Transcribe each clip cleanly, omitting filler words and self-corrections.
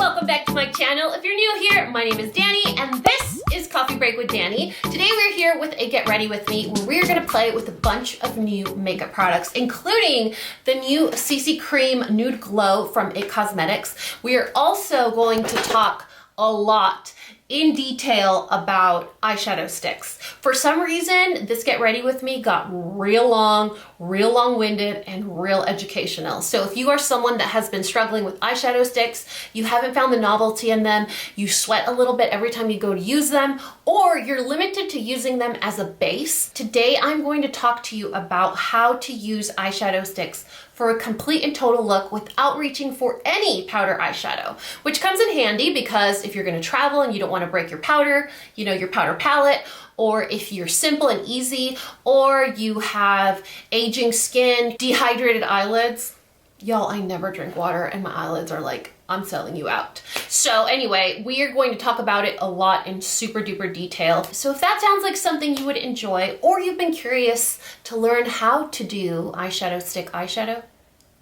welcome back to my channel. If you're new here, my name is Dani and this is Coffee Break with Dani. Today we're here with a Get Ready With Me where we're gonna play with a bunch of new makeup products, including the new CC Cream Nude Glow from IT Cosmetics. We are also going to talk a lot in detail about eyeshadow sticks. For some reason, this Get Ready With Me got real long-winded, and real educational. So if you are someone that has been struggling with eyeshadow sticks, you haven't found the novelty in them, you sweat a little bit every time you go to use them, or you're limited to using them as a base, today I'm going to talk to you about how to use eyeshadow sticks for a complete and total look without reaching for any powder eyeshadow, which comes in handy because if you're gonna travel and you don't wanna break your powder, you know, your powder palette, or if you're simple and easy, or you have aging skin, dehydrated eyelids. Y'all, I never drink water and my eyelids are like, I'm selling you out. So anyway, we are going to talk about it a lot in super duper detail. So if that sounds like something you would enjoy, or you've been curious to learn how to do eyeshadow stick eyeshadow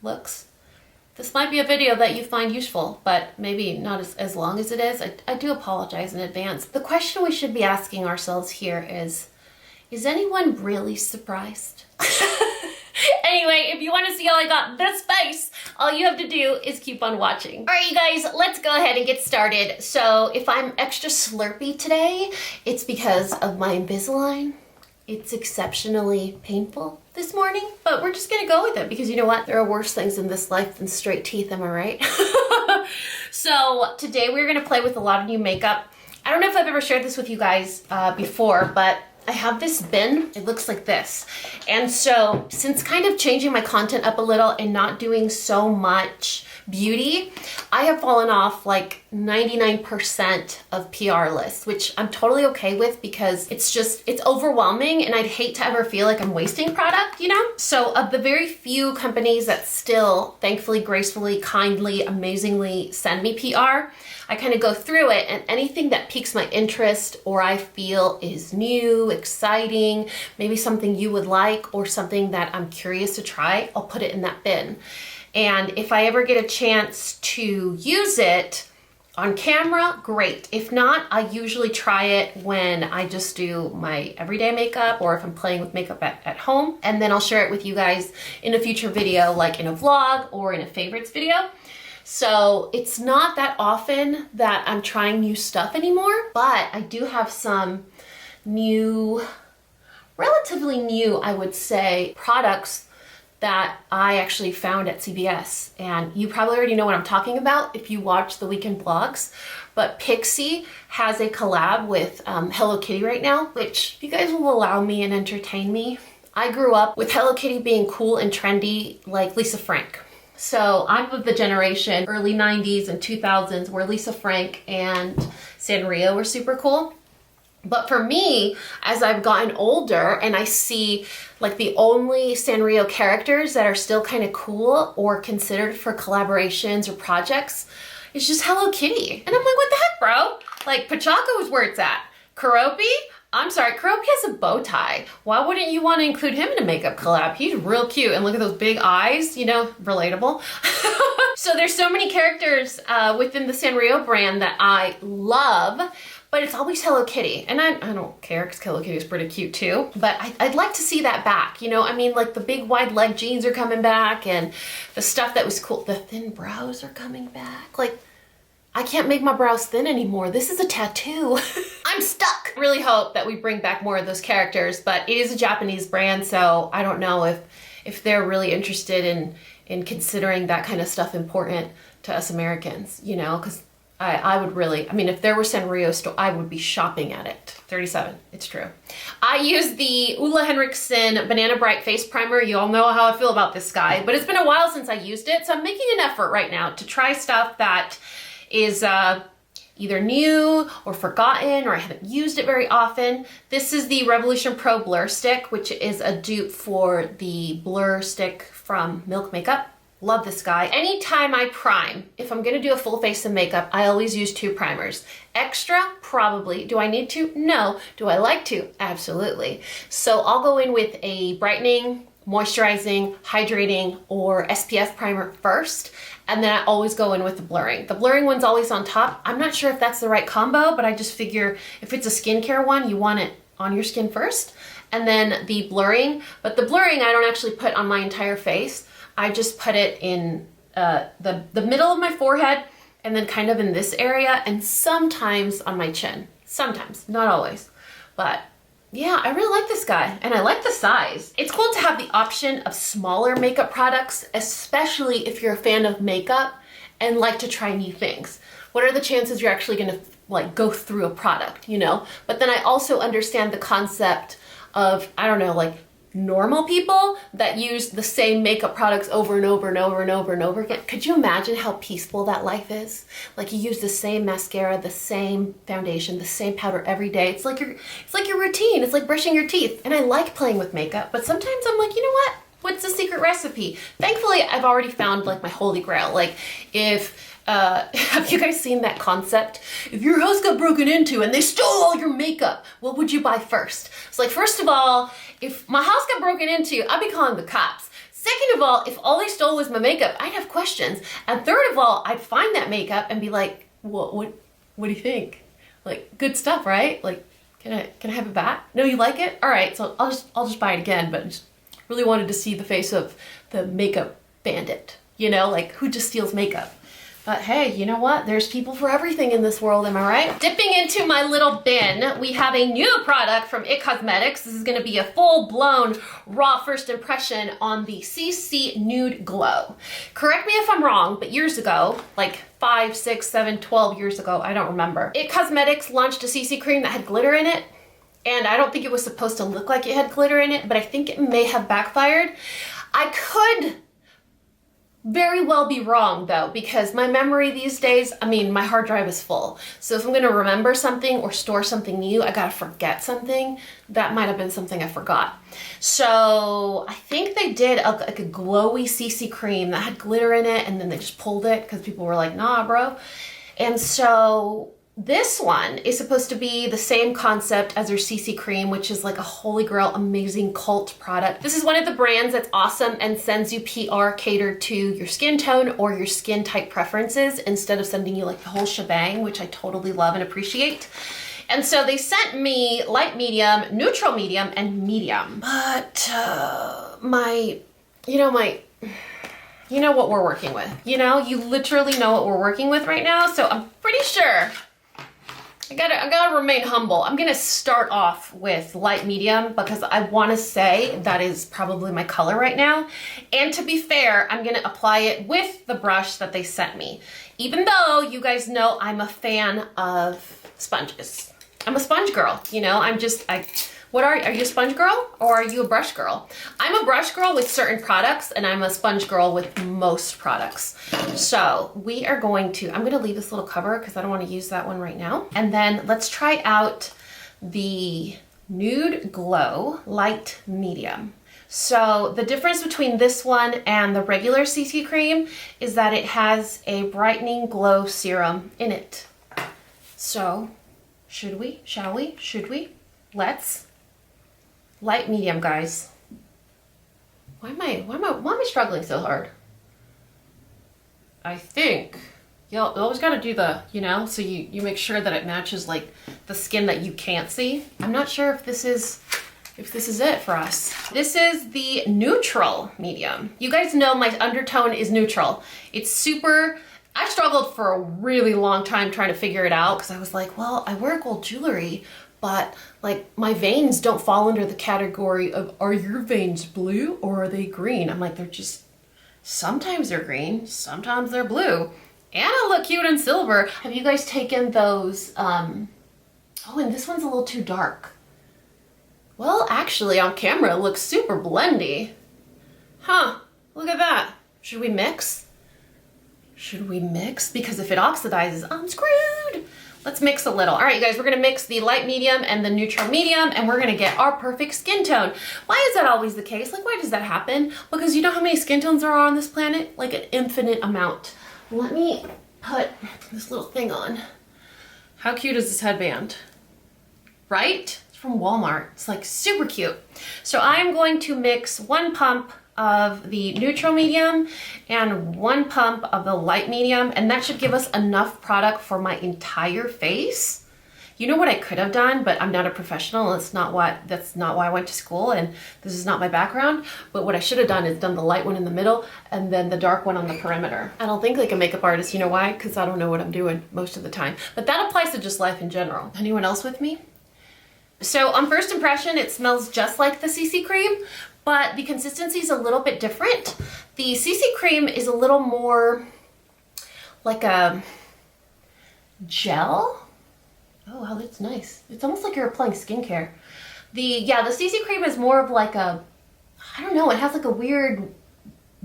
looks, this might be a video that you find useful, but maybe not as long as it is. I do apologize in advance. The question we should be asking ourselves here is anyone really surprised? Anyway, if you want to see how I got this face, all you have to do is keep on watching. All right, you guys, let's go ahead and get started. So if I'm extra slurpy today, it's because of my Invisalign. It's exceptionally painful this morning, but we're just gonna go with it because you know what? There are worse things in this life than straight teeth, am I right? So today we're gonna play with a lot of new makeup. I don't know if I've ever shared this with you guys before, but I have this bin. It looks like this. And so since kind of changing my content up a little and not doing so much beauty, I have fallen off like 99% of PR lists, which I'm totally okay with because it's overwhelming and I'd hate to ever feel like I'm wasting product, you know? So of the very few companies that still thankfully, gracefully, kindly, amazingly send me PR, I kind of go through it, and anything that piques my interest or I feel is new, exciting, maybe something you would like or something that I'm curious to try, I'll put it in that bin. And if I ever get a chance to use it on camera, great. If not, I usually try it when I just do my everyday makeup or if I'm playing with makeup at home. And then I'll share it with you guys in a future video, like in a vlog or in a favorites video. So it's not that often that I'm trying new stuff anymore, but I do have some new, relatively new, I would say, products that I actually found at CVS. And you probably already know what I'm talking about if you watch the weekend vlogs, but Pixi has a collab with Hello Kitty right now, which if you guys will allow me and entertain me, I grew up with Hello Kitty being cool and trendy like Lisa Frank. So I'm of the generation, early 90s and 2000s, where Lisa Frank and Sanrio were super cool. But for me, as I've gotten older and I see like the only Sanrio characters that are still kind of cool or considered for collaborations or projects, it's just Hello Kitty. And I'm like, what the heck, bro? Like Pachaco is where it's at. Kuropi? I'm sorry, Kuropi has a bow tie. Why wouldn't you want to include him in a makeup collab? He's real cute, and look at those big eyes, you know, relatable. So there's so many characters within the Sanrio brand that I love, but it's always Hello Kitty. And I don't care because Hello Kitty is pretty cute too, but I'd like to see that back. You know, I mean, like the big wide leg jeans are coming back and the stuff that was cool. The thin brows are coming back. Like, I can't make my brows thin anymore. This is a tattoo. I'm stuck. I really hope that we bring back more of those characters, but it is a Japanese brand, so I don't know if they're really interested in considering that kind of stuff important to us Americans, you know, because I would really, I mean, if there were Sanrio store, I would be shopping at it. 37, it's true. I use the Ulla Henriksen Banana Bright Face Primer. You all know how I feel about this guy, but it's been a while since I used it, so I'm making an effort right now to try stuff that is either new or forgotten or I haven't used it very often. This is the Revolution Pro Blur Stick, which is a dupe for the Blur Stick from Milk Makeup. Love this guy. Anytime I prime, if I'm gonna do a full face of makeup, I always use 2 primers. Extra, probably. Do I need to? No. Do I like to? Absolutely. So I'll go in with a brightening, moisturizing, hydrating, or SPF primer first, and then I always go in with the blurring. The blurring one's always on top. I'm not sure if that's the right combo, but I just figure if it's a skincare one, you want it on your skin first, and then the blurring. But the blurring I don't actually put on my entire face. I just put it in the middle of my forehead, and then kind of in this area, and sometimes on my chin. Sometimes, not always. But yeah, I really like this guy, and I like the size. It's cool to have the option of smaller makeup products, especially if you're a fan of makeup and like to try new things. What are the chances you're actually gonna like go through a product, you know? But then I also understand the concept of, I don't know, like normal people that use the same makeup products over and over and over and over and over again. Could you imagine how peaceful that life is? Like you use the same mascara, the same foundation, the same powder every day. It's like your routine. It's like brushing your teeth. And I like playing with makeup, but sometimes I'm like, you know what? What's the secret recipe? Thankfully, I've already found like my holy grail. Like if have you guys seen that concept? If your house got broken into and they stole all your makeup, what would you buy first? It's like, first of all, if my house got broken into, I'd be calling the cops. Second of all, if all they stole was my makeup, I'd have questions. And third of all, I'd find that makeup and be like, what do you think? Like, good stuff, right? Like, can I have it back? No, you like it? All right, so I'll just buy it again, but just really wanted to see the face of the makeup bandit, you know, like who just steals makeup? But hey, you know what? There's people for everything in this world, am I right? Dipping into my little bin, we have a new product from IT Cosmetics. This is gonna be a full-blown raw first impression on the CC Nude Glow. Correct me if I'm wrong, but years ago, like 5, 6, 7, 12 years ago, I don't remember, IT Cosmetics launched a CC cream that had glitter in it. And I don't think it was supposed to look like it had glitter in it, but I think it may have backfired. I could very well be wrong though, because my memory these days, I mean, my hard drive is full. So if I'm gonna remember something or store something new, I gotta forget something. That might have been something I forgot. So I think they did like a glowy CC cream that had glitter in it, and then they just pulled it because people were like, nah, bro. And so this one is supposed to be the same concept as their CC cream, which is like a holy grail, amazing cult product. This is one of the brands that's awesome and sends you PR catered to your skin tone or your skin type preferences instead of sending you like the whole shebang, which I totally love and appreciate. And so they sent me light medium, neutral medium, and medium. But you know what we're working with. You know, you literally know what we're working with right now. So I'm pretty sure I gotta remain humble. I'm gonna start off with light medium because I wanna say that is probably my color right now. And to be fair, I'm gonna apply it with the brush that they sent me. Even though you guys know I'm a fan of sponges. I'm a sponge girl, you know, are you a sponge girl or are you a brush girl? I'm a brush girl with certain products and I'm a sponge girl with most products. So I'm gonna leave this little cover because I don't wanna use that one right now. And then let's try out the Nude Glow Light Medium. So the difference between this one and the regular CC cream is that it has a brightening glow serum in it. So shall we? Let's. Light medium, guys. Why am I struggling so hard? I think you always gotta do the, you know, so you make sure that it matches like the skin that you can't see. I'm not sure if this is it for us. This is the neutral medium. You guys know my undertone is neutral. It's super, I struggled for a really long time trying to figure it out because I was like, well, I wear gold jewelry, but like my veins don't fall under the category of, are your veins blue or are they green? I'm like, sometimes they're green, sometimes they're blue. And I look cute in silver. Have you guys taken those, oh, and this one's a little too dark. Well, actually on camera it looks super blendy. Huh, look at that. Should we mix? Because if it oxidizes, I'm screwed. Let's mix a little. All right, you guys, we're gonna mix the light medium and the neutral medium, and we're gonna get our perfect skin tone. Why is that always the case? Like, why does that happen? Because you know how many skin tones there are on this planet? Like an infinite amount. Let me put this little thing on. How cute is this headband? Right? It's from Walmart. It's like super cute. So I'm going to mix 1 pump of the neutral medium and 1 pump of the light medium, and that should give us enough product for my entire face. You know what I could have done, but I'm not a professional. That's not why I went to school, and this is not my background. But what I should have done is done the light one in the middle and then the dark one on the perimeter. I don't think like a makeup artist. You know why? Because I don't know what I'm doing most of the time. But that applies to just life in general. Anyone else with me? So on first impression, it smells just like the CC cream, but the consistency is a little bit different. The CC cream is a little more like a gel. Oh, wow, that's nice. It's almost like you're applying skincare. The CC cream is more of like a, I don't know, it has like a weird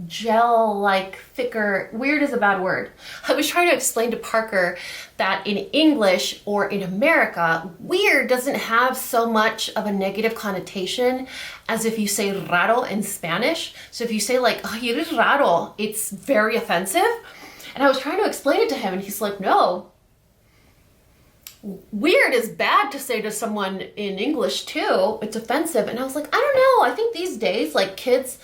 gel, like thicker, weird is a bad word. I was trying to explain to Parker that in English or in America, weird doesn't have so much of a negative connotation as if you say raro in Spanish. So if you say like, oh, eres raro, it's very offensive. And I was trying to explain it to him and he's like, no. Weird is bad to say to someone in English too. It's offensive. And I was like, I don't know. I think these days, like kids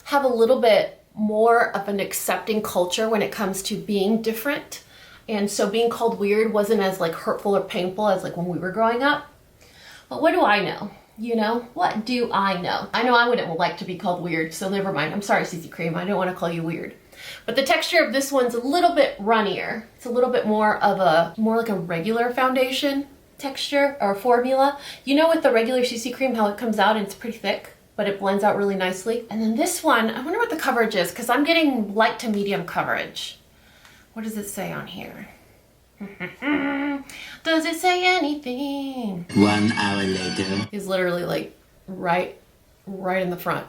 have a little bit more of an accepting culture when it comes to being different. And so being called weird wasn't as like hurtful or painful as like when we were growing up. But what do I know? You know, what do I know? I know I wouldn't like to be called weird, so never mind. I'm sorry, CC Cream. I don't want to call you weird. But the texture of this one's a little bit runnier. It's a little bit more like a regular foundation texture or formula. You know with the regular CC cream how it comes out and it's pretty thick, but it blends out really nicely. And then this one, I wonder what the coverage is because I'm getting light to medium coverage. What does it say on here? Does it say anything? 1 hour later. It's literally like right in the front,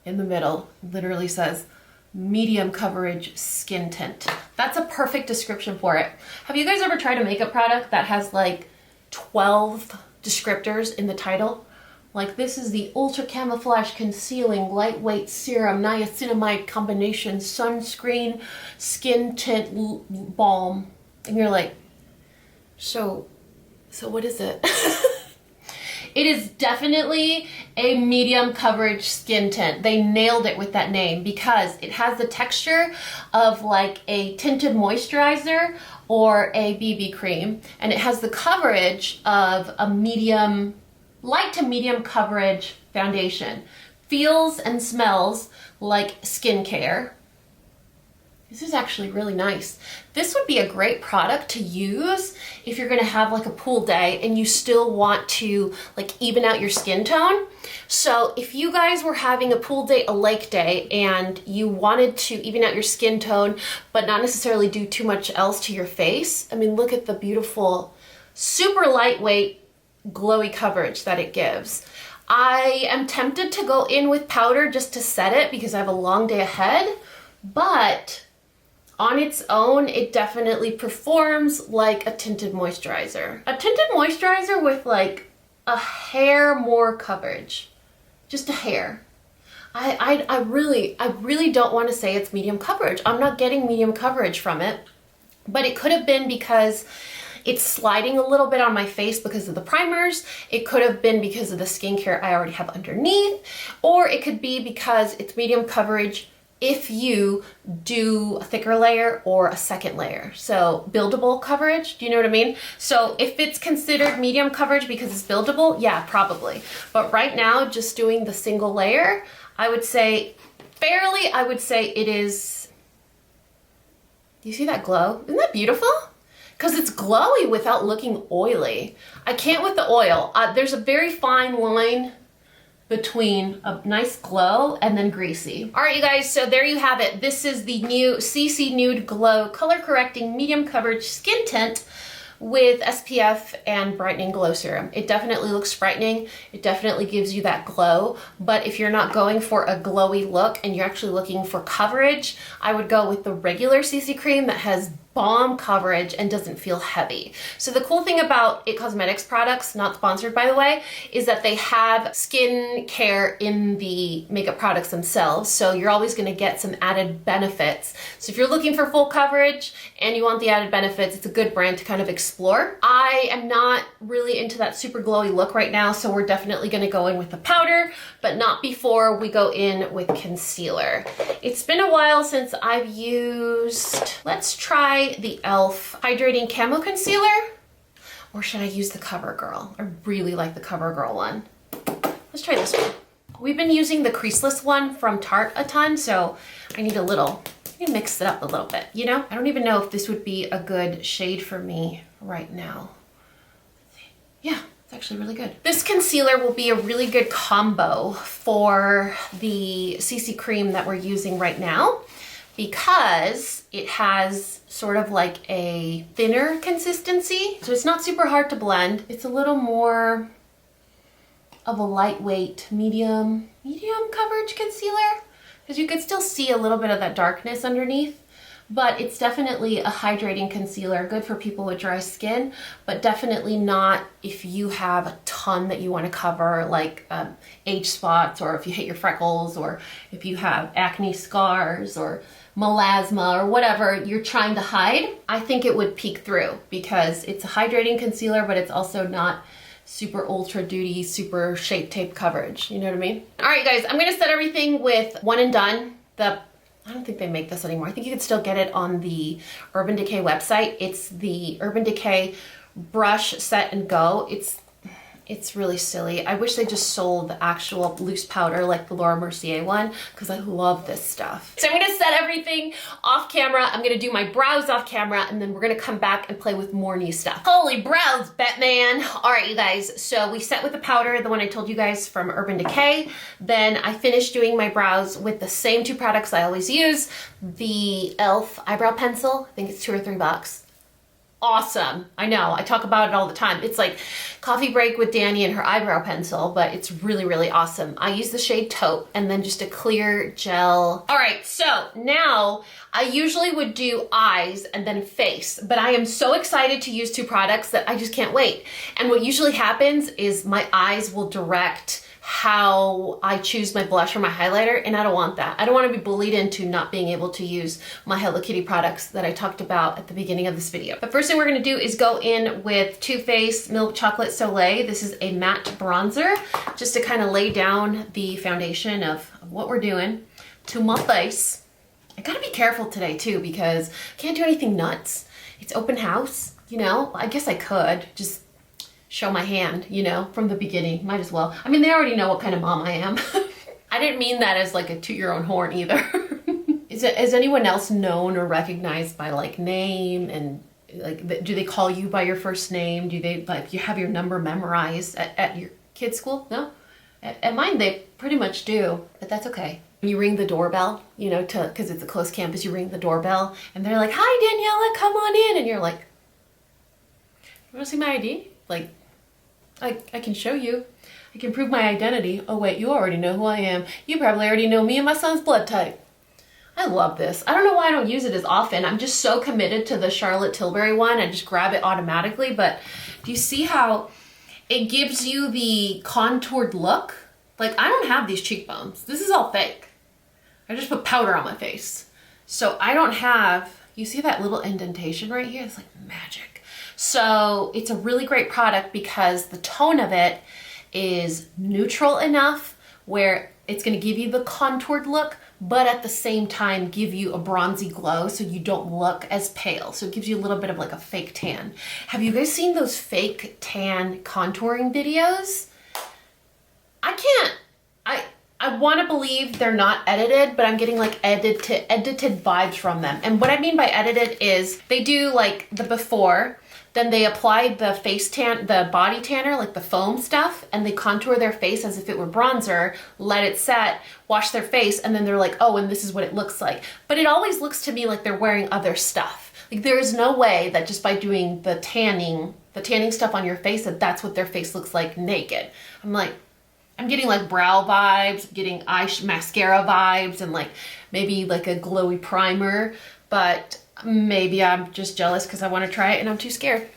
in the middle, literally says medium coverage skin tint. That's a perfect description for it. Have you guys ever tried a makeup product that has like 12 descriptors in the title? Like this is the ultra camouflage concealing lightweight serum niacinamide combination sunscreen skin tint balm, and you're like, so what is it? It is definitely a medium coverage skin tint. They nailed it with that name because it has the texture of like a tinted moisturizer or a BB cream, and it has the coverage of a medium, light to medium coverage foundation. Feels and smells like skincare. This is actually really nice. This would be a great product to use if you're gonna have like a pool day and you still want to like even out your skin tone. So if you guys were having a pool day, a lake day, and you wanted to even out your skin tone, but not necessarily do too much else to your face, I mean, look at the beautiful, super lightweight, glowy coverage that it gives. I am tempted to go in with powder just to set it because I have a long day ahead, but on its own, it definitely performs like a tinted moisturizer. A tinted moisturizer with like a hair more coverage. Just a hair. I really don't want to say it's medium coverage. I'm not getting medium coverage from it, but it could have been because it's sliding a little bit on my face because of the primers. It could have been because of the skincare I already have underneath, or it could be because it's medium coverage if you do a thicker layer or a second layer. So buildable coverage, do you know what I mean? So if it's considered medium coverage because it's buildable, yeah, probably. But right now, just doing the single layer, I would say it is, do you see that glow? Isn't that beautiful? Because it's glowy without looking oily. I can't with the oil. There's a very fine line between a nice glow and then greasy. All right, you guys, so there you have it. This is the new CC Nude Glow Color Correcting Medium Coverage Skin Tint with SPF and Brightening Glow Serum. It definitely looks brightening. It definitely gives you that glow. But if you're not going for a glowy look and you're actually looking for coverage, I would go with the regular CC cream that has bomb coverage and doesn't feel heavy. So the cool thing about IT Cosmetics products, not sponsored by the way, is that they have skin care in the makeup products themselves. So you're always gonna get some added benefits. So if you're looking for full coverage and you want the added benefits, it's a good brand to kind of explore. I am not really into that super glowy look right now, so we're definitely gonna go in with the powder, but not before we go in with concealer. It's been a while since I've used, let's try the e.l.f. Hydrating Camo Concealer, or should I use the CoverGirl? I really like the CoverGirl one. Let's try this one. We've been using the creaseless one from Tarte a ton, so I need to mix it up a little bit, you know? I don't even know if this would be a good shade for me right now. Yeah, it's actually really good. This concealer will be a really good combo for the CC cream that we're using right now, because it has sort of like a thinner consistency. So it's not super hard to blend. It's a little more of a lightweight, medium coverage concealer, because you could still see a little bit of that darkness underneath. But it's definitely a hydrating concealer, good for people with dry skin, but definitely not if you have a ton that you want to cover, like age spots, or if you hit your freckles, or if you have acne scars, or melasma, or whatever you're trying to hide. I think it would peek through because it's a hydrating concealer, but it's also not super ultra duty, super shape tape coverage. You know what I mean? All right, guys, I'm gonna set everything with One and Done. I don't think they make this anymore. I think you can still get it on the Urban Decay website. It's the Urban Decay Brush Set and Go. It's really silly. I wish they just sold the actual loose powder like the Laura Mercier one, because I love this stuff. So I'm gonna set everything off camera. I'm gonna do my brows off camera, and then we're gonna come back and play with more new stuff. Holy brows, Batman. All right, you guys, so we set with the powder, the one I told you guys from Urban Decay. Then I finished doing my brows with the same two products I always use. The e.l.f. eyebrow pencil, I think it's $2 or $3. Awesome. I know, I talk about it all the time. It's like Coffee Break with Dani and her eyebrow pencil, but it's really, really awesome. I use the shade Taupe, and then just a clear gel. All right, so now I usually would do eyes and then face, but I am so excited to use two products that I just can't wait. And what usually happens is my eyes will direct how I choose my blush or my highlighter, and I don't want that. I don't want to be bullied into not being able to use my Hello Kitty products that I talked about at the beginning of this video. But first thing we're going to do is go in with Too Faced Milk Chocolate Soleil. This is a matte bronzer, just to kind of lay down the foundation of what we're doing to my face. I gotta be careful today too, because I can't do anything nuts. It's open house, you know? I guess I could just show my hand, you know, from the beginning. Might as well. I mean, they already know what kind of mom I am. I didn't mean that as like a toot your own horn either. Is anyone else known or recognized by like name, and like, do they call you by your first name? Do they, like, you have your number memorized at your kid's school? No? At mine, they pretty much do, but that's okay. You ring the doorbell, you know, because it's a closed campus, you ring the doorbell and they're like, "Hi, Daniela, come on in." And you're like, "You want to see my ID?" Like, I can show you. I can prove my identity. Oh wait, you already know who I am. You probably already know me and my son's blood type. I love this. I don't know why I don't use it as often. I'm just so committed to the Charlotte Tilbury one. I just grab it automatically. But do you see how it gives you the contoured look? Like, I don't have these cheekbones. This is all fake. I just put powder on my face. So I don't have, you see that little indentation right here? It's like magic. So it's a really great product because the tone of it is neutral enough where it's gonna give you the contoured look, but at the same time give you a bronzy glow so you don't look as pale. So it gives you a little bit of like a fake tan. Have you guys seen those fake tan contouring videos? I want to believe they're not edited, but I'm getting like edited vibes from them. And what I mean by edited is they do like the before, then they apply the face tan, the body tanner, like the foam stuff, and they contour their face as if it were bronzer, let it set, wash their face, and then they're like, "Oh, and this is what it looks like." But it always looks to me like they're wearing other stuff. Like, there is no way that just by doing the tanning stuff on your face, that's what their face looks like naked. I'm getting like brow vibes, getting mascara vibes, and like maybe like a glowy primer, but Maybe I'm just jealous because I want to try it and I'm too scared.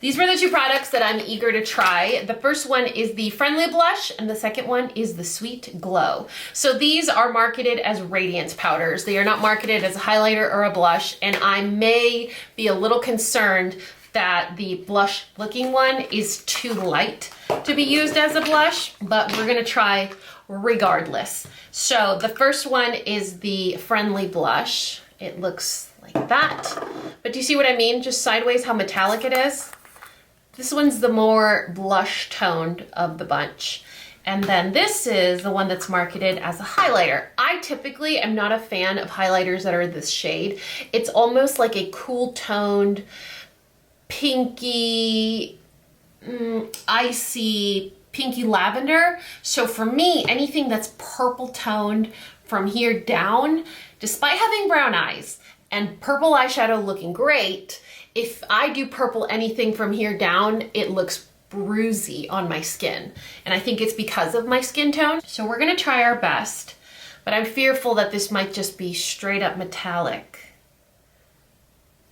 These were the two products that I'm eager to try. The first one is the Friendly Blush and the second one is the Sweet Glow. So these are marketed as radiance powders. They are not marketed as a highlighter or a blush, and I may be a little concerned that the blush looking one is too light to be used as a blush, but we're gonna try regardless. So the first one is the Friendly Blush. It looks like that, but do you see what I mean? Just sideways how metallic it is. This one's the more blush toned of the bunch. And then this is the one that's marketed as a highlighter. I typically am not a fan of highlighters that are this shade. It's almost like a cool toned, pinky, icy, pinky lavender. So for me, anything that's purple toned from here down, despite having brown eyes and purple eyeshadow looking great, if I do purple anything from here down, it looks bruisey on my skin. And I think it's because of my skin tone. So we're gonna try our best, but I'm fearful that this might just be straight up metallic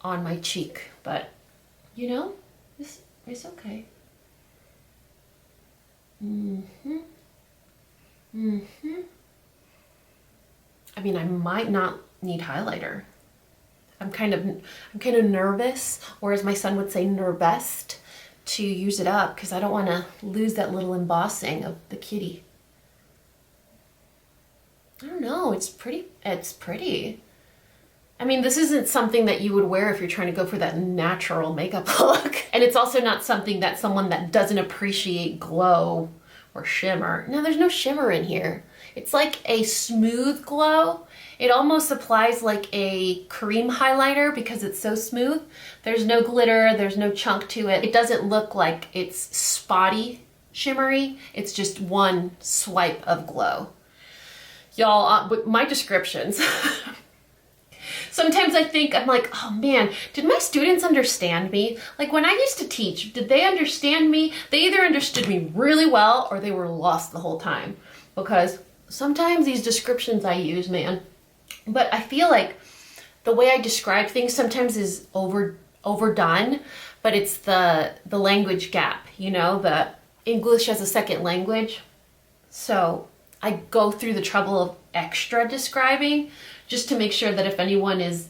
on my cheek. But you know, it's okay. I mean, I might not need highlighter. I'm kind of nervous, or as my son would say, nervous, to use it up because I don't want to lose that little embossing of the kitty. I don't know, it's pretty. I mean, this isn't something that you would wear if you're trying to go for that natural makeup look. And it's also not something that someone that doesn't appreciate glow or shimmer. No, there's no shimmer in here. It's like a smooth glow. It almost applies like a cream highlighter because it's so smooth. There's no glitter, there's no chunk to it. It doesn't look like it's spotty shimmery. It's just one swipe of glow. Y'all, my descriptions. Sometimes I think, I'm like, oh man, did my students understand me? Like when I used to teach, did they understand me? They either understood me really well or they were lost the whole time. Because sometimes these descriptions I use, man. But I feel like the way I describe things sometimes is overdone, but it's the language gap, you know, the English as a second language. So I go through the trouble of extra describing just to make sure that if anyone is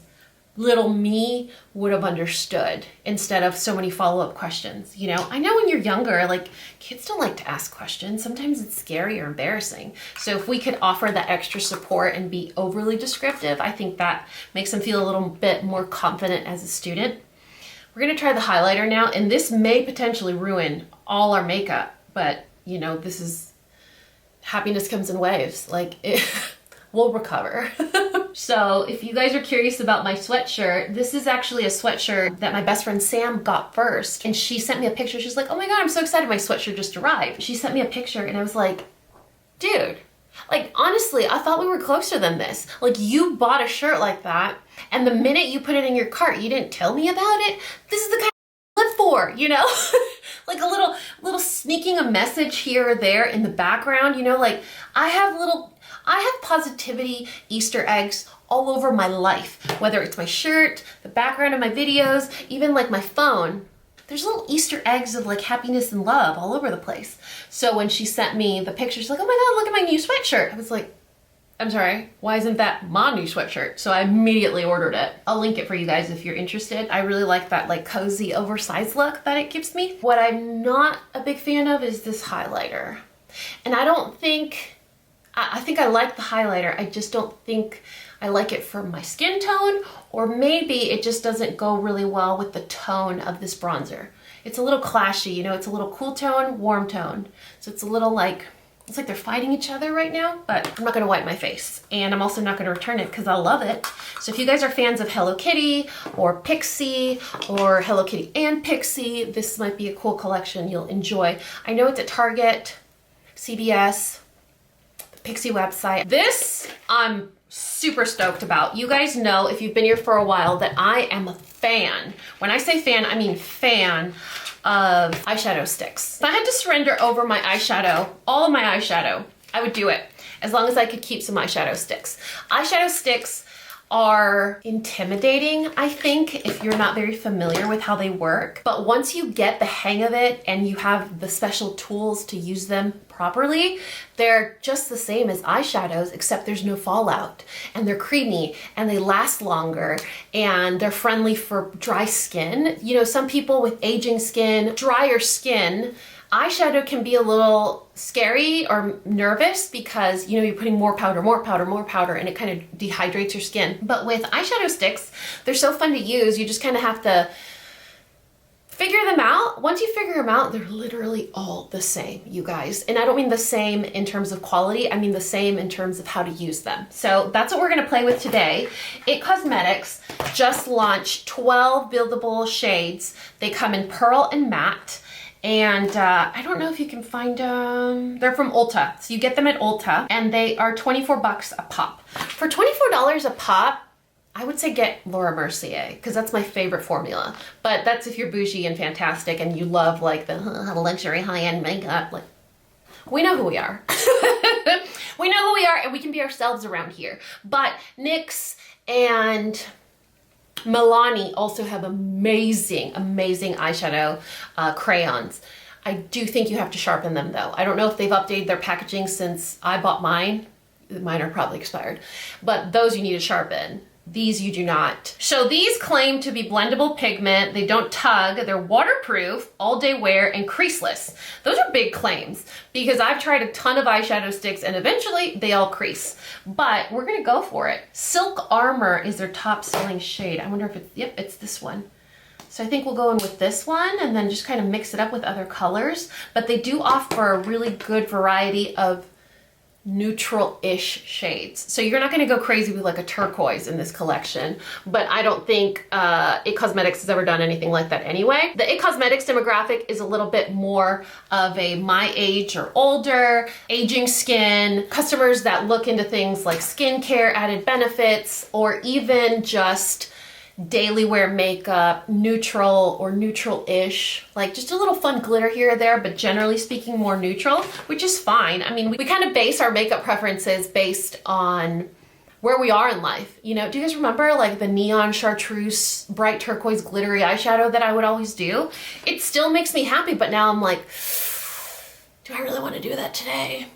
little me would have understood instead of so many follow-up questions. You know, I know when you're younger, like kids don't like to ask questions. Sometimes it's scary or embarrassing. So if we could offer that extra support and be overly descriptive, I think that makes them feel a little bit more confident as a student. We're gonna try the highlighter now, and this may potentially ruin all our makeup, but you know, this is, happiness comes in waves. Like, we'll recover. So if you guys are curious about my sweatshirt, this is actually a sweatshirt that my best friend Sam got first. And she sent me a picture. She's like, oh my God, I'm so excited. My sweatshirt just arrived. She sent me a picture and I was like, dude, like honestly, I thought we were closer than this. Like you bought a shirt like that and the minute you put it in your cart, you didn't tell me about it. This is the kind of I live for, you know? Like a little sneaking a message here or there in the background, you know, like I have positivity Easter eggs all over my life, whether it's my shirt, the background of my videos, even like my phone. There's little Easter eggs of like happiness and love all over the place. So when she sent me the picture, she's like, oh my God, look at my new sweatshirt. I was like, I'm sorry, why isn't that my new sweatshirt? So I immediately ordered it. I'll link it for you guys if you're interested. I really like that like cozy oversized look that it gives me. What I'm not a big fan of is this highlighter. And I think I like the highlighter. I just don't think I like it for my skin tone, or maybe it just doesn't go really well with the tone of this bronzer. It's a little clashy, you know, it's a little cool tone, warm tone. So it's a little like, it's like they're fighting each other right now, but I'm not gonna wipe my face. And I'm also not gonna return it because I love it. So if you guys are fans of Hello Kitty or Pixie or Hello Kitty and Pixie, this might be a cool collection you'll enjoy. I know it's at Target, CVS, Pixie website. This I'm super stoked about. You guys know, if you've been here for a while, that I am a fan. When I say fan, I mean fan of eyeshadow sticks. If I had to surrender over my eyeshadow, all of my eyeshadow, I would do it as long as I could keep some eyeshadow sticks. Eyeshadow sticks are intimidating, I think, if you're not very familiar with how they work. But once you get the hang of it and you have the special tools to use them properly, they're just the same as eyeshadows, except there's no fallout, and they're creamy and they last longer and they're friendly for dry skin. You know, some people with aging skin, drier skin, eyeshadow can be a little scary or nervous because, you know, you're putting more powder, and it kind of dehydrates your skin. But with eyeshadow sticks, they're so fun to use. You just kind of have to figure them out. Once you figure them out, they're literally all the same, you guys. And I don't mean the same in terms of quality, I mean the same in terms of how to use them. So that's what we're gonna play with today. It Cosmetics just launched 12 buildable shades. They come in pearl and matte. And I don't know if you can find them. They're from Ulta. So you get them at Ulta and they are 24 bucks a pop. For $24 a pop, I would say get Laura Mercier because that's my favorite formula. But that's if you're bougie and fantastic and you love like the luxury high-end makeup. Like, we know who we are. We know who we are and we can be ourselves around here. But NYX and Milani also have amazing eyeshadow crayons. I do think you have to sharpen them though. I don't know if they've updated their packaging since I bought mine. Mine are probably expired, but those you need to sharpen. These you do not. So these claim to be blendable pigment. They don't tug. They're waterproof, all day wear, and creaseless. Those are big claims because I've tried a ton of eyeshadow sticks and eventually they all crease. But we're gonna go for it. Silk Armor is their top selling shade. I wonder if it's, yep, it's this one. So I think we'll go in with this one and then just kind of mix it up with other colors. But they do offer a really good variety of neutral-ish shades. So you're not gonna go crazy with like a turquoise in this collection, but I don't think It Cosmetics has ever done anything like that anyway. The It Cosmetics demographic is a little bit more of a my age or older, aging skin, customers that look into things like skincare, added benefits, or even just daily wear makeup, neutral or neutral-ish, like just a little fun glitter here or there, but generally speaking more neutral, which is fine. I mean, we kind of base our makeup preferences based on where we are in life. You know, do you guys remember like the neon chartreuse, bright turquoise glittery eyeshadow that I would always do? It still makes me happy, but now I'm like, do I really want to do that today?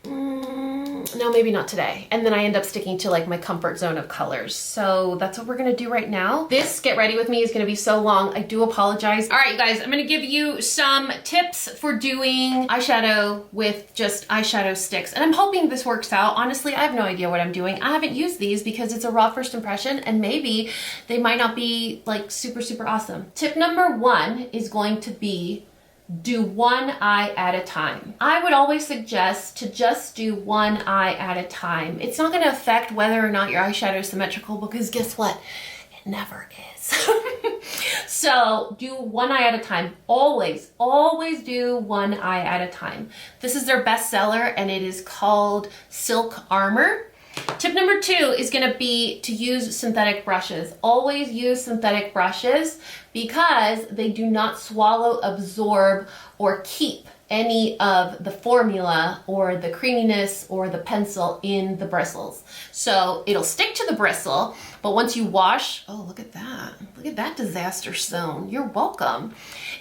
No, maybe not today. And then I end up sticking to like my comfort zone of colors. So that's what we're gonna do right now. This Get Ready With Me is gonna be so long. I do apologize. All right, you guys, I'm gonna give you some tips for doing eyeshadow with just eyeshadow sticks. And I'm hoping this works out. Honestly, I have no idea what I'm doing. I haven't used these because it's a raw first impression and maybe they might not be like super, super awesome. Tip number 1 is going to be do one eye at a time. I would always suggest to just do one eye at a time. It's not gonna affect whether or not your eyeshadow is symmetrical because guess what? It never is. So do one eye at a time. Always, always do one eye at a time. This is their bestseller and it is called Silk Armor. Tip number 2 is gonna be to use synthetic brushes. Always use synthetic brushes because they do not swallow, absorb, or keep any of the formula or the creaminess or the pencil in the bristles. So it'll stick to the bristle, but once you wash, oh, look at that. Look at that disaster zone. You're welcome.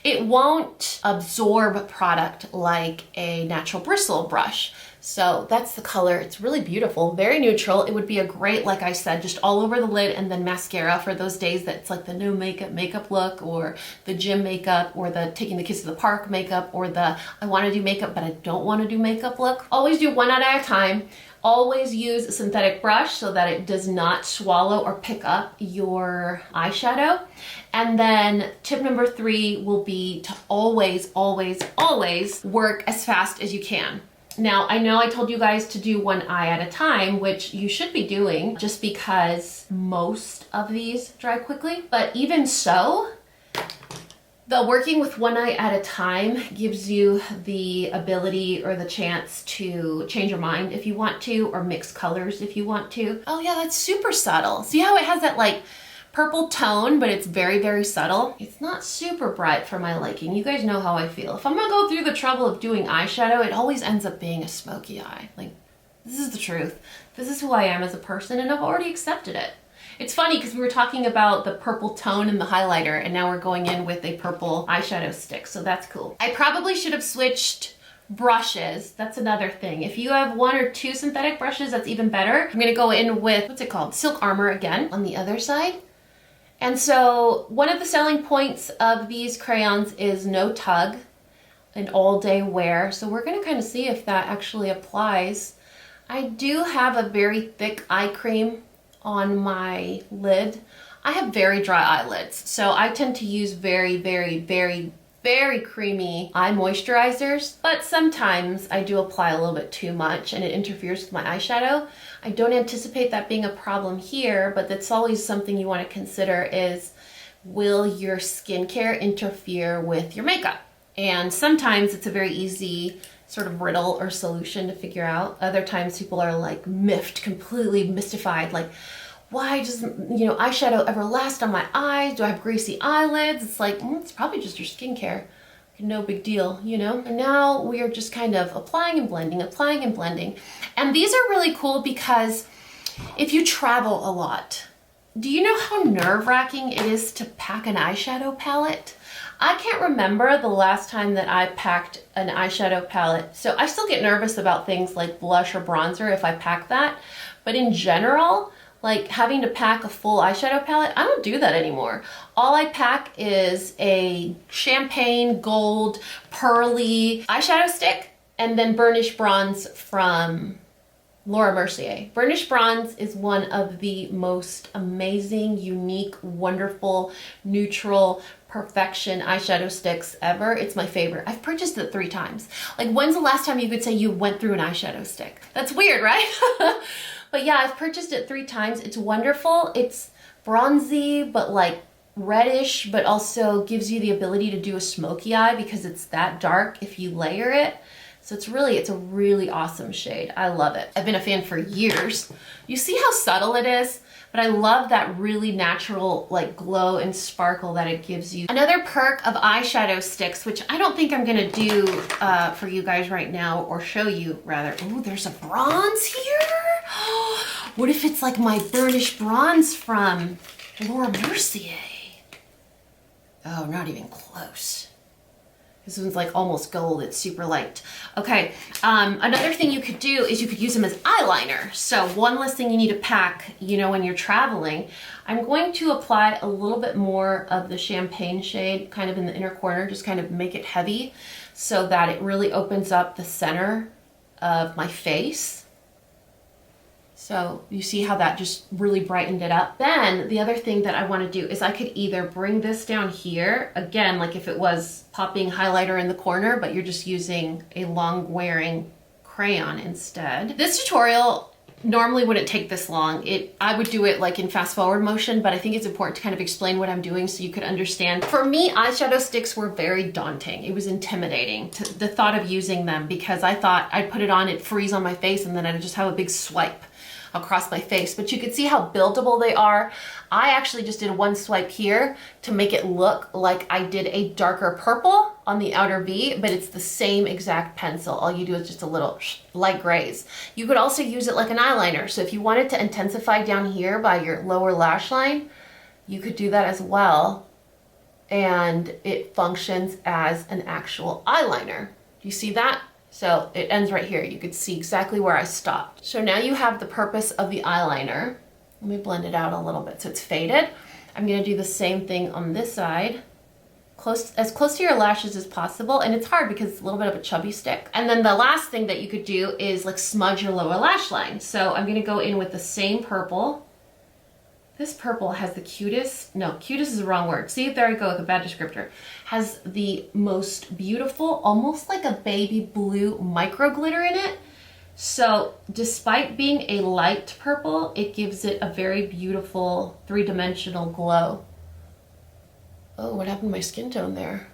It won't absorb product like a natural bristle brush. So that's the color. It's really beautiful, very neutral. It would be a great, like I said, just all over the lid and then mascara for those days that it's like the no makeup look or the gym makeup or the taking the kids to the park makeup or the I want to do makeup but I don't want to do makeup look. Always do one eye at a time. Always use a synthetic brush so that it does not swallow or pick up your eyeshadow. And then tip number 3 will be to always, always, always work as fast as you can. Now, I know I told you guys to do one eye at a time, which you should be doing just because most of these dry quickly. But even so, the working with one eye at a time gives you the ability or the chance to change your mind if you want to, or mix colors if you want to. Oh yeah, that's super subtle. See how it has that like purple tone, but it's very, very subtle. It's not super bright for my liking. You guys know how I feel. If I'm gonna go through the trouble of doing eyeshadow, it always ends up being a smoky eye. Like, this is the truth. This is who I am as a person and I've already accepted it. It's funny because we were talking about the purple tone in the highlighter, and now we're going in with a purple eyeshadow stick, so that's cool. I probably should have switched brushes. That's another thing. If you have 1 or 2 synthetic brushes, that's even better. I'm gonna go in with, what's it called? Silk Armor again on the other side. And so one of the selling points of these crayons is no tug and all day wear. So we're gonna kind of see if that actually applies. I do have a very thick eye cream on my lid. I have very dry eyelids, so I tend to use very creamy eye moisturizers, but sometimes I do apply a little bit too much and it interferes with my eyeshadow. I don't anticipate that being a problem here, but that's always something you want to consider is, will your skincare interfere with your makeup? And sometimes it's a very easy sort of riddle or solution to figure out. Other times people are like miffed, completely mystified, like, why does, eyeshadow ever last on my eyes? Do I have greasy eyelids? It's like, it's probably just your skincare. No big deal, And now we are just kind of applying and blending, applying and blending. And these are really cool because if you travel a lot, do you know how nerve-wracking it is to pack an eyeshadow palette? I can't remember the last time that I packed an eyeshadow palette. So I still get nervous about things like blush or bronzer if I pack that. But in general, like having to pack a full eyeshadow palette, I don't do that anymore. All I pack is a champagne gold pearly eyeshadow stick and then burnished bronze from Laura Mercier. Burnished bronze is one of the most amazing, unique, wonderful, neutral, perfection eyeshadow sticks ever. It's my favorite. I've purchased it 3 times. Like, when's the last time you could say you went through an eyeshadow stick? That's weird, right? But yeah, I've purchased it 3 times. It's wonderful. It's bronzy, but like reddish, but also gives you the ability to do a smoky eye because it's that dark if you layer it. So it's a really awesome shade. I love it. I've been a fan for years. You see how subtle it is? But I love that really natural like glow and sparkle that it gives you. Another perk of eyeshadow sticks, which I don't think I'm gonna do for you guys right now, or show you rather. Ooh, there's a bronze here. What if it's like my burnished bronze from Laura Mercier? Oh, not even close. This one's like almost gold. It's super light. Okay, another thing you could do is you could use them as eyeliner. So one less thing you need to pack, when you're traveling. I'm going to apply a little bit more of the champagne shade kind of in the inner corner, just kind of make it heavy so that it really opens up the center of my face. So you see how that just really brightened it up. Then the other thing that I want to do is I could either bring this down here, again, like if it was popping highlighter in the corner, but you're just using a long wearing crayon instead. This tutorial normally wouldn't take this long. I would do it like in fast forward motion, but I think it's important to kind of explain what I'm doing so you could understand. For me, eyeshadow sticks were very daunting. It was intimidating, the thought of using them, because I thought I'd put it on, it'd freeze on my face, and then I'd just have a big swipe across my face. But you could see how buildable they are. I actually just did one swipe here to make it look like I did a darker purple on the outer V, but it's the same exact pencil. All you do is just a little light grays. You could also use it like an eyeliner. So if you wanted to intensify down here by your lower lash line, you could do that as well. And it functions as an actual eyeliner. Do you see that? So it ends right here. You could see exactly where I stopped. So now you have the purpose of the eyeliner. Let me blend it out a little bit so it's faded. I'm gonna do the same thing on this side. As close to your lashes as possible, and it's hard because it's a little bit of a chubby stick. And then the last thing that you could do is like smudge your lower lash line. So I'm gonna go in with the same purple. This purple has the cutest, no, cutest is the wrong word. See, there I go with a bad descriptor. Has the most beautiful, almost like a baby blue micro glitter in it. So despite being a light purple, it gives it a very beautiful 3-dimensional glow. Oh, what happened to my skin tone there?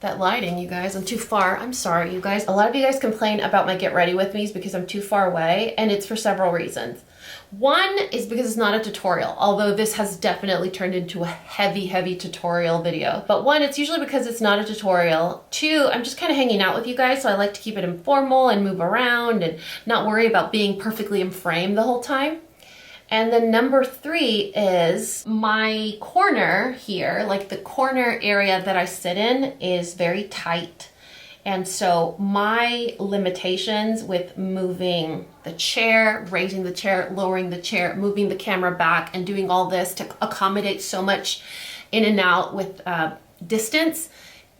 That lighting, you guys, I'm too far. I'm sorry, you guys. A lot of you guys complain about my Get Ready With Me's because I'm too far away, and it's for several reasons. One is because it's not a tutorial, although this has definitely turned into a heavy tutorial video. But one, it's usually because it's not a tutorial. 2, I'm just kind of hanging out with you guys, so I like to keep it informal and move around and not worry about being perfectly in frame the whole time. And then number 3 is my corner here, like the corner area that I sit in is very tight. And so my limitations with moving the chair, raising the chair, lowering the chair, moving the camera back, and doing all this to accommodate so much in and out with distance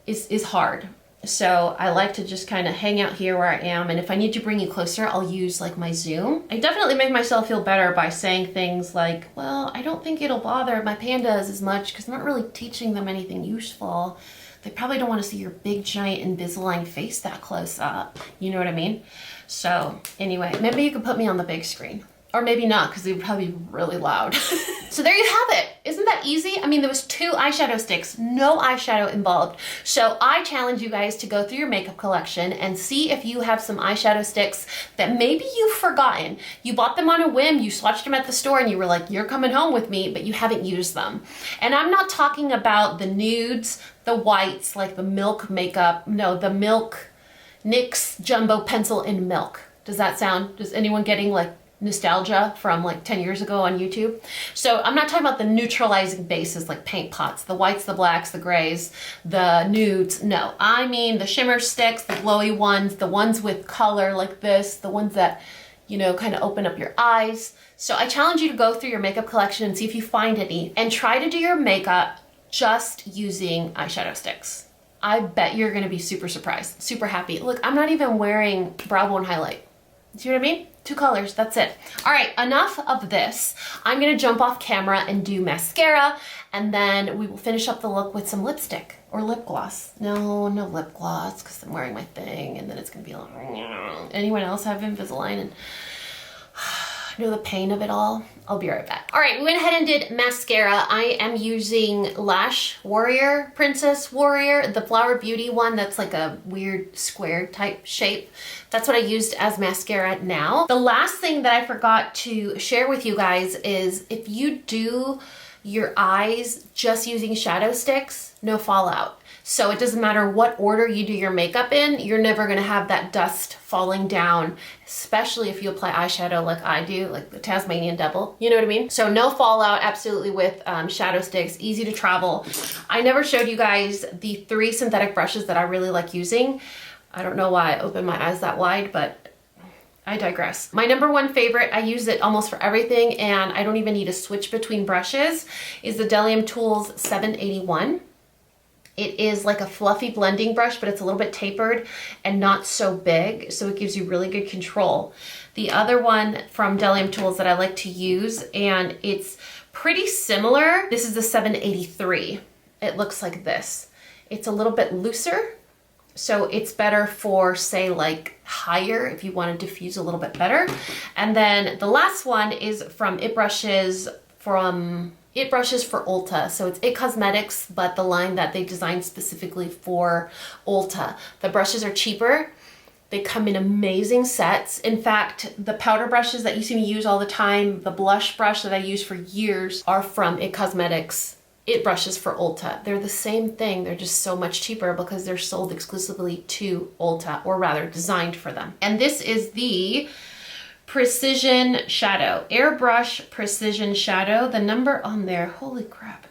is hard. So I like to just kind of hang out here where I am. And if I need to bring you closer, I'll use like my zoom. I definitely make myself feel better by saying things like, well, I don't think it'll bother my pandas as much because I'm not really teaching them anything useful. They probably don't want to see your big, giant Invisalign face that close up. You know what I mean? So anyway, maybe you could put me on the big screen. Or maybe not, because it would probably be really loud. So there you have it. Isn't that easy? I mean, there was 2 eyeshadow sticks, no eyeshadow involved. So I challenge you guys to go through your makeup collection and see if you have some eyeshadow sticks that maybe you've forgotten. You bought them on a whim, you swatched them at the store, and you were like, you're coming home with me, but you haven't used them. And I'm not talking about the nudes, the whites, like the milk makeup. No, the milk NYX Jumbo Pencil in Milk. Does that sound, does anyone getting like nostalgia from like 10 years ago on YouTube? So I'm not talking about the neutralizing bases like paint pots, the whites, the blacks, the grays, the nudes. No, I mean the shimmer sticks, the glowy ones, the ones with color like this, the ones that, you know, kind of open up your eyes. So I challenge you to go through your makeup collection and see if you find any and try to do your makeup just using eyeshadow sticks. I bet you're gonna be super surprised, super happy. Look, I'm not even wearing brow bone highlight. See what I mean? 2 colors, that's it. All right, enough of this. I'm gonna jump off camera and do mascara, and then we will finish up the look with some lipstick or lip gloss. No lip gloss, because I'm wearing my thing, and then it's gonna be like, anyone else have Invisalign and know the pain of it all? I'll be right back. All right, we went ahead and did mascara. I am using Lash Warrior, Princess Warrior, the Flower Beauty one that's like a weird square type shape. That's what I used as mascara now. The last thing that I forgot to share with you guys is if you do your eyes just using shadow sticks, no fallout. So it doesn't matter what order you do your makeup in, you're never gonna have that dust falling down, especially if you apply eyeshadow like I do, like the Tasmanian Devil, you know what I mean? So no fallout, absolutely, with shadow sticks, easy to travel. I never showed you guys the 3 synthetic brushes that I really like using. I don't know why I opened my eyes that wide, but I digress. My number 1 favorite, I use it almost for everything, and I don't even need to switch between brushes, is the Delium Tools 781. It is like a fluffy blending brush, but it's a little bit tapered and not so big, so it gives you really good control. The other one from Delium Tools that I like to use, and it's pretty similar, this is the 783. It looks like this. It's a little bit looser, so it's better for, say, like higher if you want to diffuse a little bit better. And then the last one is from It Brushes for Ulta. So it's It Cosmetics, but the line that they designed specifically for Ulta. The brushes are cheaper. They come in amazing sets. In fact, the powder brushes that you see me use all the time, the blush brush that I use for years, are from It Cosmetics. It Brushes for Ulta. They're the same thing. They're just so much cheaper because they're sold exclusively to Ulta, or rather designed for them. And this is the Precision Shadow, Airbrush Precision Shadow. The number on there, holy crap,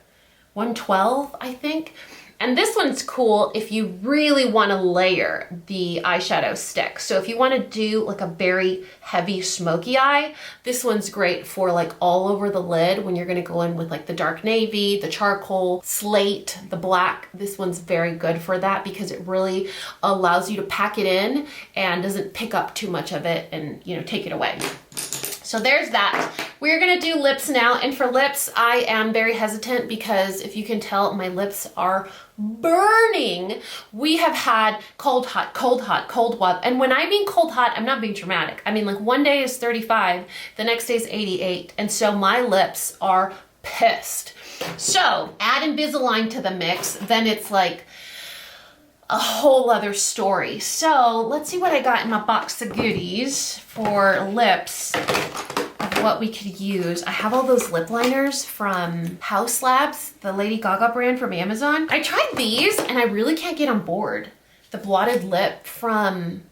112, I think. And this one's cool if you really want to layer the eyeshadow stick. So if you want to do like a very heavy smoky eye, this one's great for like all over the lid when you're going to go in with like the dark navy, the charcoal, slate, the black. This one's very good for that because it really allows you to pack it in and doesn't pick up too much of it and, you know, take it away. So there's that. We're gonna do lips now, and for lips, I am very hesitant because if you can tell, my lips are burning. We have had cold, hot, cold, hot, cold, hot. And when I mean cold, hot, I'm not being dramatic. I mean, like one day is 35, the next day is 88. And so my lips are pissed. So add Invisalign to the mix, then it's like a whole other story. So let's see what I got in my box of goodies for lips, of what we could use. I have all those lip liners from House Labs, the Lady Gaga brand from Amazon. I tried these and I really can't get on board. The blotted lip from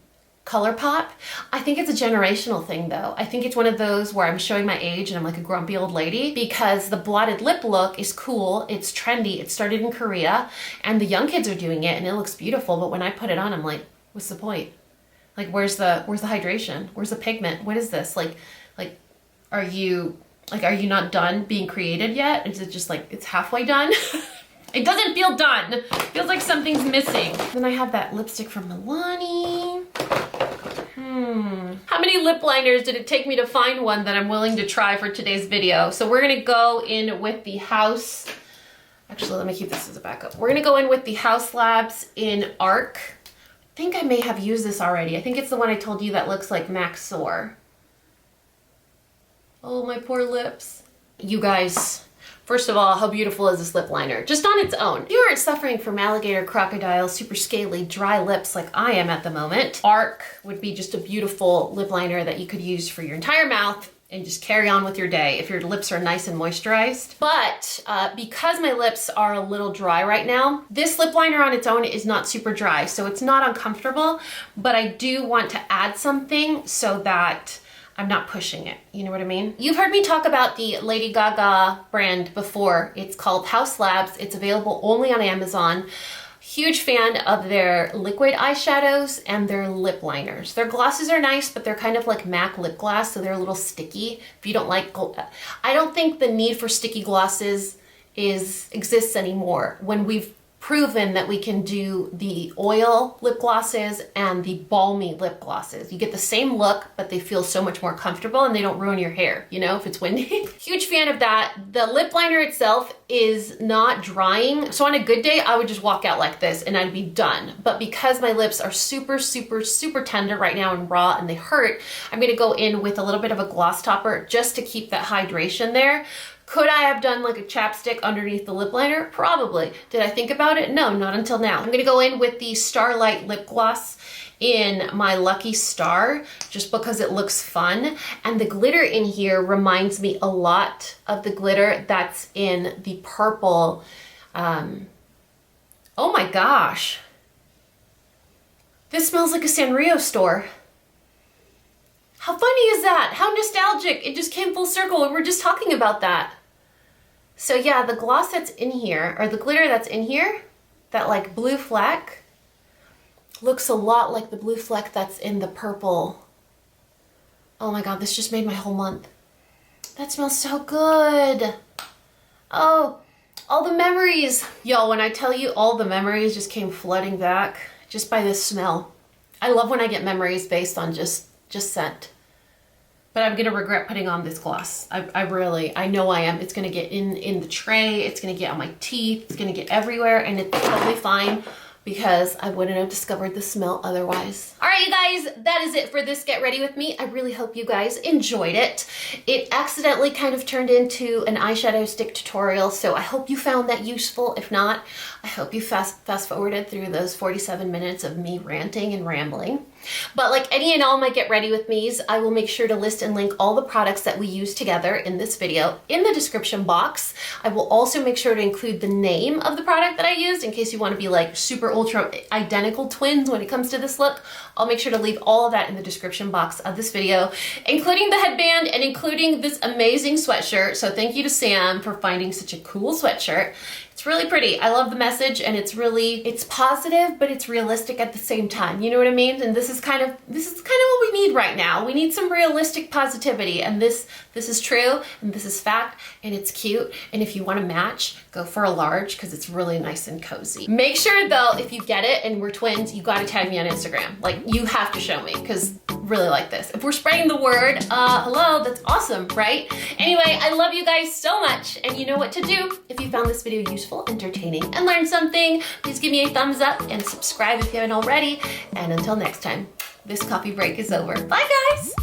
ColourPop. I think it's a generational thing though. I think it's one of those where I'm showing my age and I'm like a grumpy old lady, because the blotted lip look is cool, it's trendy, it started in Korea, and the young kids are doing it and it looks beautiful, but when I put it on, I'm like, what's the point? Like, where's the hydration? Where's the pigment? What is this? Like, are you not done being created yet? Is it just like, it's halfway done? It doesn't feel done. It feels like something's missing. Then I have that lipstick from Milani. How many lip liners did it take me to find one that I'm willing to try for today's video? So we're gonna go in with the House, actually let me keep this as a backup. We're gonna go in with the Haus Labs in Arc. I think I may have used this already. I think it's the one I told you that looks like Max Soar. Oh, my poor lips. You guys, first of all, how beautiful is this lip liner? Just on its own. If you aren't suffering from alligator, crocodile, super scaly, dry lips like I am at the moment, Arc would be just a beautiful lip liner that you could use for your entire mouth and just carry on with your day if your lips are nice and moisturized. But because my lips are a little dry right now, this lip liner on its own is not super dry, so it's not uncomfortable, but I do want to add something so that I'm not pushing it, you know what I mean? You've heard me talk about the Lady Gaga brand before. It's called Haus Labs. It's available only on Amazon. Huge fan of their liquid eyeshadows and their lip liners. Their glosses are nice, but they're kind of like MAC lip gloss, so they're a little sticky. If you don't like, I don't think the need for sticky glosses exists anymore when we've proven that we can do the oil lip glosses and the balmy lip glosses. You get the same look, but they feel so much more comfortable and they don't ruin your hair, you know, if it's windy. Huge fan of that. The lip liner itself is not drying. So on a good day, I would just walk out like this and I'd be done. But because my lips are super, super, super tender right now and raw and they hurt, I'm gonna go in with a little bit of a gloss topper just to keep that hydration there. Could I have done like a chapstick underneath the lip liner? Probably. Did I think about it? No, not until now. I'm gonna go in with the Starlight lip gloss in my Lucky Star, just because it looks fun. And the glitter in here reminds me a lot of the glitter that's in the purple. Oh my gosh. This smells like a Sanrio store. How funny is that? How nostalgic. It just came full circle. We were just talking about that. So yeah, the gloss that's in here, or the glitter that's in here, that like blue fleck, looks a lot like the blue fleck that's in the purple. Oh my God, this just made my whole month. That smells so good. Oh, all the memories. Y'all, when I tell you all the memories just came flooding back just by this smell. I love when I get memories based on just scent. But I'm gonna regret putting on this gloss. I know I am. It's gonna get in the tray, it's gonna get on my teeth, it's gonna get everywhere, and it's totally fine because I wouldn't have discovered the smell otherwise. All right, you guys, that is it for this Get Ready With Me. I really hope you guys enjoyed it. It accidentally kind of turned into an eyeshadow stick tutorial, so I hope you found that useful. If not, I hope you fast forwarded through those 47 minutes of me ranting and rambling. But like any and all my Get Ready With Me's, I will make sure to list and link all the products that we use together in this video in the description box. I will also make sure to include the name of the product that I used in case you want to be like super ultra identical twins when it comes to this look. I'll make sure to leave all of that in the description box of this video, including the headband and including this amazing sweatshirt. So thank you to Sam for finding such a cool sweatshirt. It's really pretty. I love the message, and it's positive, but it's realistic at the same time. You know what I mean? And this is kind of what we need right now. We need some realistic positivity, and this is true, and this is fact, and it's cute. And if you want to match, go for a large because it's really nice and cozy. Make sure though, if you get it and we're twins, you got to tag me on Instagram. Like, you have to show me because really like this. If we're spreading the word, hello, that's awesome, right? Anyway, I love you guys so much, and you know what to do. If you found this video useful, entertaining, and learned something, please give me a thumbs up and subscribe if you haven't already. And until next time, this coffee break is over. Bye, guys.